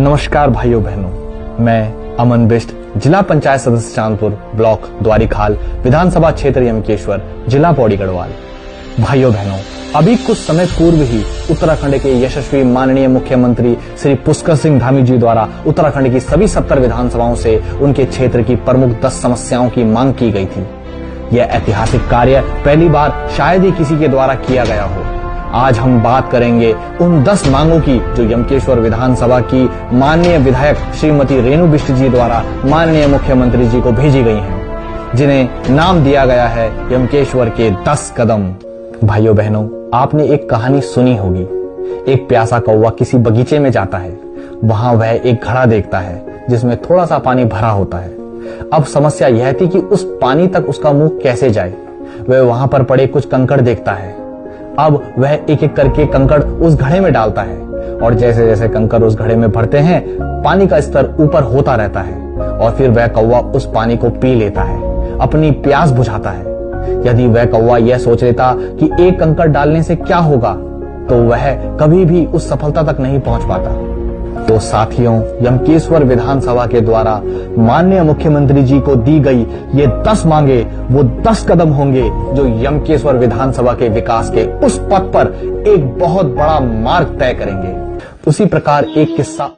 नमस्कार भाइयों बहनों, मैं अमन बिष्ट, जिला पंचायत सदस्य चांदपुर, ब्लॉक द्वारिखाल, विधानसभा क्षेत्र यमकेश्वर, जिला पौड़ी गढ़वाल। भाइयों बहनों, अभी कुछ समय पूर्व ही उत्तराखंड के यशस्वी माननीय मुख्यमंत्री श्री पुष्कर सिंह धामी जी द्वारा उत्तराखंड की सभी 70 विधानसभाओं से उनके क्षेत्र की प्रमुख 10 समस्याओं की मांग की गई थी। यह ऐतिहासिक कार्य पहली बार शायद ही किसी के द्वारा किया गया हो। आज हम बात करेंगे उन 10 मांगों की जो यमकेश्वर विधानसभा की माननीय विधायक श्रीमती रेणु बिष्ट जी द्वारा माननीय मुख्यमंत्री जी को भेजी गई हैं, जिन्हें नाम दिया गया है यमकेश्वर के 10 कदम। भाइयों बहनों, आपने एक कहानी सुनी होगी। एक प्यासा कौवा किसी बगीचे में जाता है। वहां वह एक घड़ा देखता है जिसमें थोड़ा सा पानी भरा होता है। अब समस्या यह थी कि उस पानी तक उसका मुंह कैसे जाए। वह वहां पर पड़े कुछ कंकड़ देखता है। अब वह एक एक करके कंकड़ उस घड़े में डालता है और जैसे जैसे कंकड़ उस घड़े में भरते हैं, पानी का स्तर ऊपर होता रहता है और फिर वह कौवा उस पानी को पी लेता है, अपनी प्यास बुझाता है। यदि वह कौवा यह सोच लेता कि एक कंकड़ डालने से क्या होगा, तो वह कभी भी उस सफलता तक नहीं पहुंच पाता। तो साथियों, यमकेश्वर विधानसभा के द्वारा माननीय मुख्यमंत्री जी को दी गई ये 10 मांगे वो 10 कदम होंगे जो यमकेश्वर विधानसभा के विकास के उस पथ पर एक बहुत बड़ा मार्ग तय करेंगे। उसी प्रकार एक किस्सा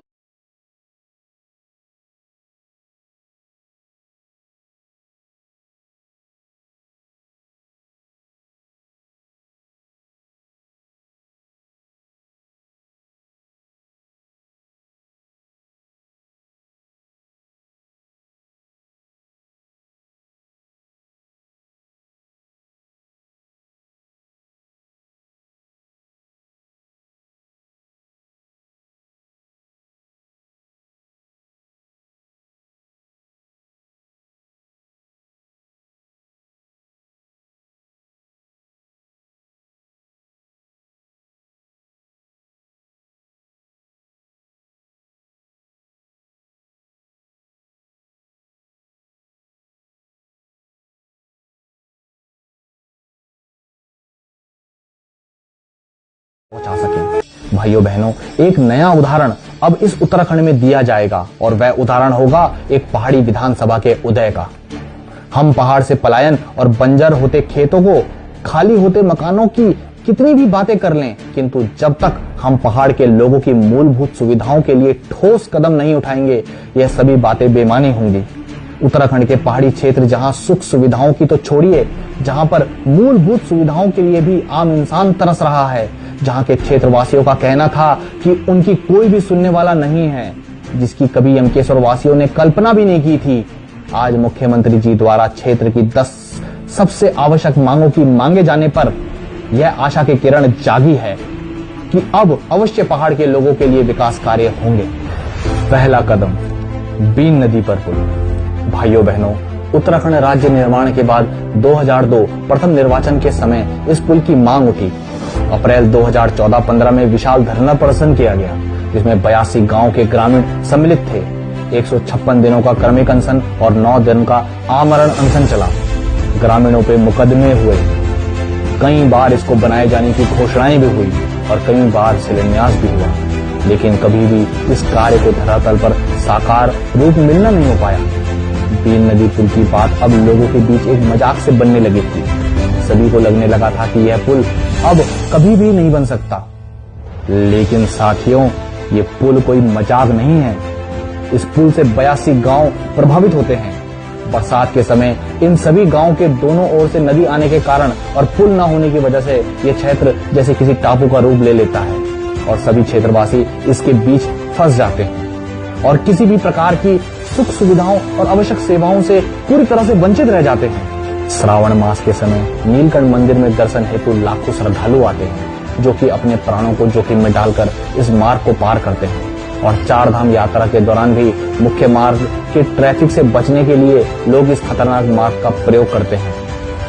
पहुंचा सके। भाइयों बहनों, एक नया उदाहरण अब इस उत्तराखंड में दिया जाएगा और वह उदाहरण होगा एक पहाड़ी विधानसभा के उदय का। हम पहाड़ से पलायन और बंजर होते खेतों को, खाली होते मकानों की कितनी भी बातें कर लें, किंतु जब तक हम पहाड़ के लोगों की मूलभूत सुविधाओं के लिए ठोस कदम नहीं उठाएंगे, यह सभी बातें बेमानी होंगी। उत्तराखंड के पहाड़ी क्षेत्र जहां सुख सुविधाओं की तो छोड़िए, जहां पर मूलभूत सुविधाओं के लिए भी आम इंसान तरस रहा है, जहां के क्षेत्रवासियों का कहना था कि उनकी कोई भी सुनने वाला नहीं है, जिसकी कभी यमकेश्वर वासियों ने कल्पना भी नहीं की थी। आज मुख्यमंत्री जी द्वारा क्षेत्र की 10 सबसे आवश्यक मांगों की मांगे जाने पर यह आशा की किरण जागी है कि अब अवश्य पहाड़ के लोगों के लिए विकास कार्य होंगे। पहला कदम, बीन नदी पर पुल। भाइयों बहनों, उत्तराखंड राज्य निर्माण के बाद 2002 प्रथम निर्वाचन के समय इस पुल की मांग उठी। अप्रैल 2014-15 में विशाल धरना प्रदर्शन किया गया, जिसमें 82 गांव के ग्रामीण सम्मिलित थे। 156 दिनों का क्रमिक अनशन और 9 दिन का आमरण अनशन चला। ग्रामीणों पे मुकदमे हुए, कई बार इसको बनाए जाने की घोषणाएं भी हुई और कई बार शिलान्यास भी हुआ, लेकिन कभी भी इस कार्य को धरातल पर साकार रूप मिलना नहीं हो पाया। बीन नदी पुल की बात अब लोगों के बीच एक मजाक से बनने लगी थी। सभी को लगने लगा था कि यह पुल अब कभी भी नहीं बन सकता। लेकिन साथियों, ये पुल कोई मजाक नहीं है। इस पुल से 82 गांव प्रभावित होते हैं। बरसात के समय इन सभी गांव के दोनों ओर से नदी आने के कारण और पुल न होने की वजह से ये क्षेत्र जैसे किसी टापू का रूप ले लेता है और सभी क्षेत्रवासी इसके बीच फंस जाते हैं और किसी भी प्रकार की सुख सुविधाओं और आवश्यक सेवाओं से पूरी तरह से वंचित रह जाते हैं। श्रावण मास के समय नीलकंठ मंदिर में दर्शन हेतु लाखों श्रद्धालु आते हैं, जो कि अपने प्राणों को जोखिम में डालकर इस मार्ग को पार करते हैं और 4 धाम यात्रा के दौरान भी मुख्य मार्ग के ट्रैफिक से बचने के लिए लोग इस खतरनाक मार्ग का प्रयोग करते हैं।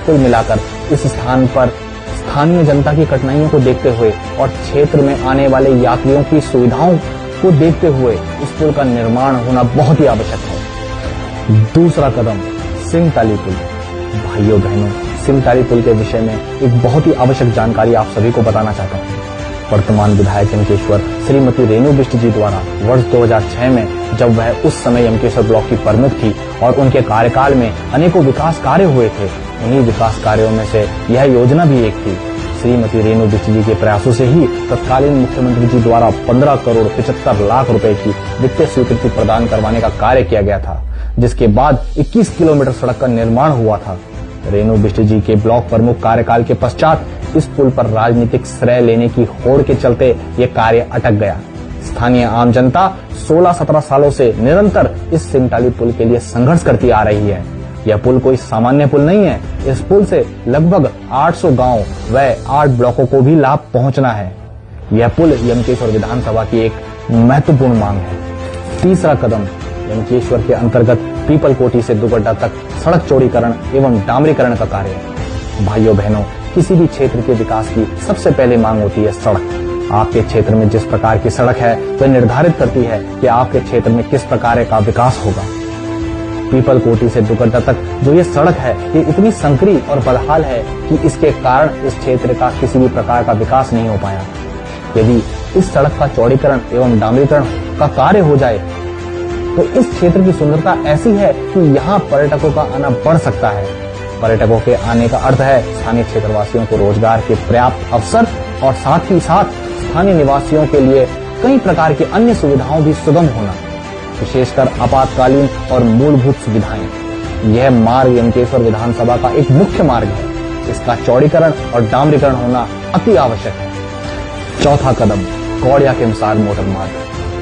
कुल मिलाकर इस स्थान पर स्थानीय जनता की कठिनाइयों को देखते हुए और क्षेत्र में आने वाले यात्रियों की सुविधाओं को देखते हुए इस पुल का निर्माण होना बहुत ही आवश्यक है। दूसरा कदम, सिंगताली पुल। भाइयों बहनों, सिंगताली पुल के विषय में एक बहुत ही आवश्यक जानकारी आप सभी को बताना चाहता हूँ। वर्तमान विधायक यमकेश्वर श्रीमती रेणु बिष्ट जी द्वारा वर्ष 2006 में, जब वह उस समय यमकेश्वर ब्लॉक की प्रमुख थी और उनके कार्यकाल में अनेकों विकास कार्य हुए थे, उन्हीं विकास कार्यों में से यह योजना भी एक थी। श्रीमती रेणु बिष्ट जी के प्रयासों से ही तत्कालीन मुख्यमंत्री जी द्वारा 15 करोड़ 75 लाख रुपए की वित्तीय स्वीकृति प्रदान करवाने का कार्य किया गया था, जिसके बाद 21 किलोमीटर सड़क का निर्माण हुआ था। रेणु बिष्ट जी के ब्लॉक प्रमुख कार्यकाल के पश्चात इस पुल पर राजनीतिक श्रेय लेने की होड़ के चलते ये कार्य अटक गया। स्थानीय आम जनता 16-17 सालों से निरंतर इस सिंगटाली पुल के लिए संघर्ष करती आ रही है। यह पुल कोई सामान्य पुल नहीं है। इस पुल से लगभग 800 गांव व 8 ब्लॉकों को भी लाभ पहुंचना है। यह पुल यमकेश्वर विधानसभा की एक महत्वपूर्ण मांग है। तीसरा कदम, यमकेश्वर के अंतर्गत पीपल कोठी से दुगड्डा तक सड़क चौड़ीकरण एवं डामरीकरण का कार्य। भाइयों बहनों, किसी भी क्षेत्र के विकास की सबसे पहले मांग होती है सड़क। आपके क्षेत्र में जिस प्रकार की सड़क है वह निर्धारित करती है कि आपके क्षेत्र में किस प्रकार का विकास होगा। पीपल कोठी से दुगड्डा तक जो ये सड़क है, ये इतनी संकरी और बदहाल है कि इसके कारण इस क्षेत्र का किसी भी प्रकार का विकास नहीं हो पाया। यदि इस सड़क का चौड़ीकरण एवं डामरीकरण का कार्य हो जाए तो इस क्षेत्र की सुंदरता ऐसी है कि यहाँ पर्यटकों का आना बढ़ सकता है। पर्यटकों के आने का अर्थ है स्थानीय क्षेत्रवासियों को रोजगार के पर्याप्त अवसर और साथ ही साथ स्थानीय निवासियों के लिए कई प्रकार की अन्य सुविधाओं भी सुगम होना, विशेषकर आपातकालीन और मूलभूत सुविधाएं। यह मार्ग यमकेश्वर विधानसभा का एक मुख्य मार्ग है। इसका चौड़ीकरण और डामरीकरण होना अति आवश्यक है। चौथा कदम, कौड़िया किमसार मोटर मार्ग।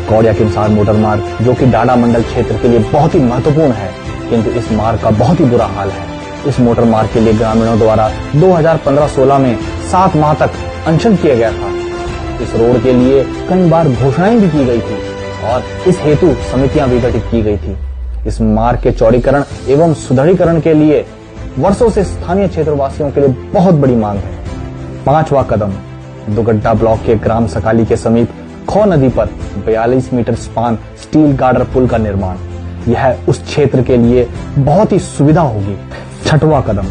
कौड़िया किमसार मोटर मार्ग जो कि डाडा मंडल क्षेत्र के लिए बहुत ही महत्वपूर्ण है, किंतु इस मार्ग का बहुत ही बुरा हाल है। इस मोटर मार्ग के लिए ग्रामीणों द्वारा 2015-16 में 7 माह तक अनशन किया गया था। इस रोड के लिए कई बार घोषणाएं भी की गई थी और इस हेतु समितियां भी गठित की गई थी। इस मार्ग के चौड़ीकरण एवं सुदृढ़ीकरण के लिए वर्षों से स्थानीय क्षेत्रवासियों के लिए बहुत बड़ी मांग है। पांचवा कदम, दुगड्डा ब्लॉक के ग्राम सकाली के समीप खो नदी पर 42 मीटर स्पान स्टील गार्डर पुल का निर्माण। यह उस क्षेत्र के लिए बहुत ही सुविधा होगी। छठवां कदम,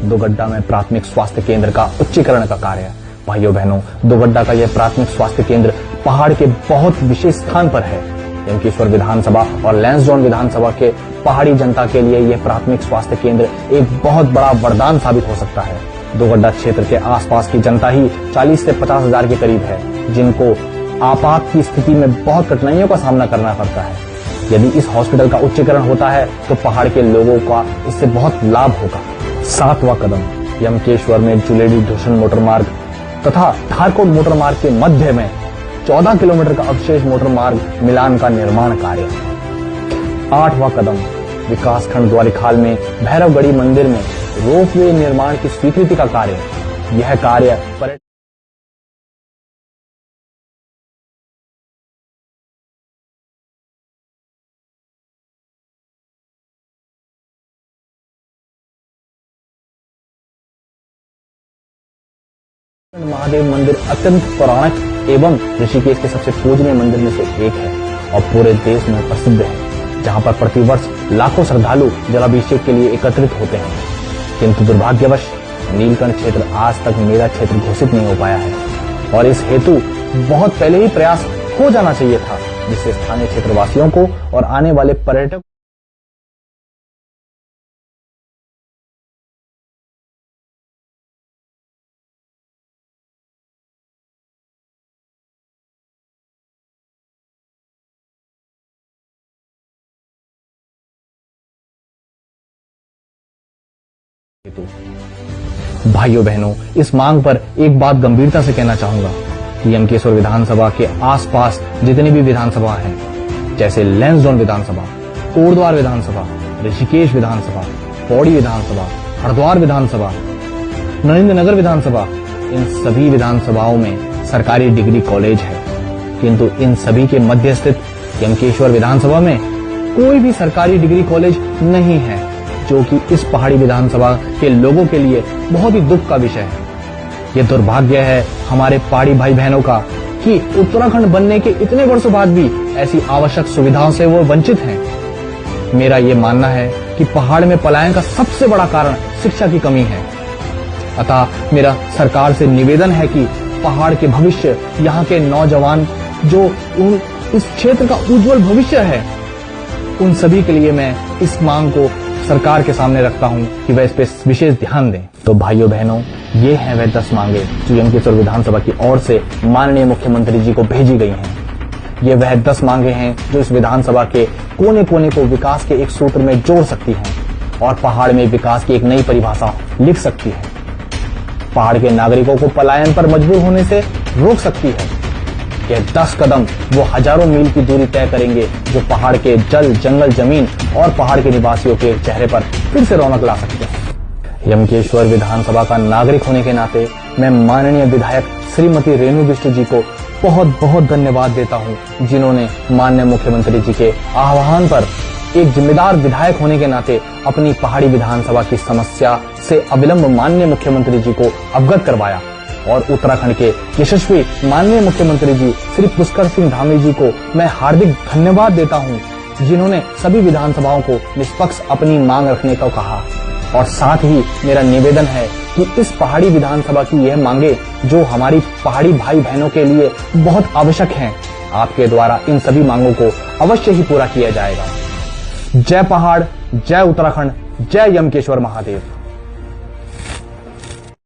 दुगड्डा में प्राथमिक स्वास्थ्य केंद्र का उच्चीकरण का कार्य। भाइयों बहनों, दुगड्डा का यह प्राथमिक स्वास्थ्य केंद्र पहाड़ के बहुत विशेष स्थान पर है। यमकेश्वर विधानसभा और लैंसडाउन विधानसभा के पहाड़ी जनता के लिए यह प्राथमिक स्वास्थ्य केंद्र एक बहुत बड़ा वरदान साबित हो सकता है। दुगड्डा क्षेत्र के आसपास की जनता ही 40 से 50 हजार के करीब है, जिनको आपात की स्थिति में बहुत कठिनाइयों का सामना करना पड़ता है। यदि इस हॉस्पिटल का उच्चीकरण होता है तो पहाड़ के लोगों का इससे बहुत लाभ होगा। सातवां कदम, यमकेश्वर में जुलेडी ढूसन मोटर मार्ग तथा धारकोट मोटर मार्ग के मध्य में 14 किलोमीटर का अवशेष मोटर मार्ग मिलान का निर्माण कार्य। आठवां कदम, विकासखंड द्वारिखाल में भैरवगढ़ी मंदिर में रोपवे निर्माण की स्वीकृति का कार्य। यह कार्य महादेव मंदिर अत्यंत पौराणिक एवं ऋषिकेश के सबसे पूजनीय मंदिर में से एक है और पूरे देश में प्रसिद्ध है, जहां पर प्रतिवर्ष लाखों श्रद्धालु जलाभिषेक के लिए एकत्रित होते हैं। किंतु दुर्भाग्यवश नीलकंठ क्षेत्र आज तक मेरा क्षेत्र घोषित नहीं हो पाया है और इस हेतु बहुत पहले ही प्रयास हो जाना चाहिए था, जिससे स्थानीय क्षेत्रवासियों को और आने वाले पर्यटक भाइयों बहनों, इस मांग पर एक बात गंभीरता से कहना चाहूंगा कि यमकेश्वर विधानसभा के आसपास जितनी भी विधानसभा हैं, जैसे लैंसडाउन विधानसभा, कोटद्वार विधानसभा, ऋषिकेश विधानसभा, पौड़ी विधानसभा, हरिद्वार विधानसभा, नरेंद्र नगर विधानसभा, इन सभी विधानसभाओं में सरकारी डिग्री कॉलेज है, किंतु इन सभी के मध्य स्थित यमकेश्वर विधानसभा में कोई भी सरकारी डिग्री कॉलेज नहीं है, जो कि इस पहाड़ी विधानसभा के लोगों के लिए बहुत ही दुख का विषय है। ये दुर्भाग्य है हमारे पहाड़ी भाई बहनों का कि उत्तराखंड बनने के इतने वर्षों बाद भी ऐसी आवश्यक सुविधाओं से वो वंचित हैं। मेरा ये मानना है कि पहाड़ में पलायन का सबसे बड़ा कारण शिक्षा की कमी है। अतः मेरा सरकार से निवेदन है कि पहाड़ के भविष्य, यहाँ के नौजवान जो इस क्षेत्र का उज्जवल भविष्य है, उन सभी के लिए मैं इस मांग को सरकार के सामने रखता हूं कि वह इस पे विशेष ध्यान दें। तो भाइयों बहनों, ये हैं वह 10 मांगे जो यमकेश्वर विधानसभा की ओर से माननीय मुख्यमंत्री जी को भेजी गई हैं। ये वह 10 मांगे हैं जो इस विधानसभा के कोने कोने को विकास के एक सूत्र में जोड़ सकती हैं और पहाड़ में विकास की एक नई परिभाषा लिख सकती है। पहाड़ के नागरिकों को पलायन पर मजबूर होने से रोक सकती है। यह 10 कदम वो हजारों मील की दूरी तय करेंगे जो पहाड़ के जल, जंगल, जमीन और पहाड़ के निवासियों के चेहरे पर फिर से रौनक ला सकते हैं। यमकेश्वर विधानसभा का नागरिक होने के नाते मैं माननीय विधायक श्रीमती रेणु बिष्ट जी को बहुत बहुत धन्यवाद देता हूं, जिन्होंने माननीय मुख्यमंत्री जी के आह्वान पर एक जिम्मेदार विधायक होने के नाते अपनी पहाड़ी विधानसभा की समस्या से अविलंब माननीय मुख्यमंत्री जी को अवगत करवाया और उत्तराखंड के यशस्वी माननीय मुख्यमंत्री जी श्री पुष्कर सिंह धामी जी को मैं हार्दिक धन्यवाद देता हूं, जिन्होंने सभी विधानसभाओं को निष्पक्ष अपनी मांग रखने को कहा। और साथ ही मेरा निवेदन है कि इस पहाड़ी विधानसभा की यह मांगे जो हमारी पहाड़ी भाई बहनों के लिए बहुत आवश्यक हैं, आपके द्वारा इन सभी मांगों को अवश्य ही पूरा किया जाएगा। जय पहाड़, जय उत्तराखंड, जय यमकेश्वर महादेव।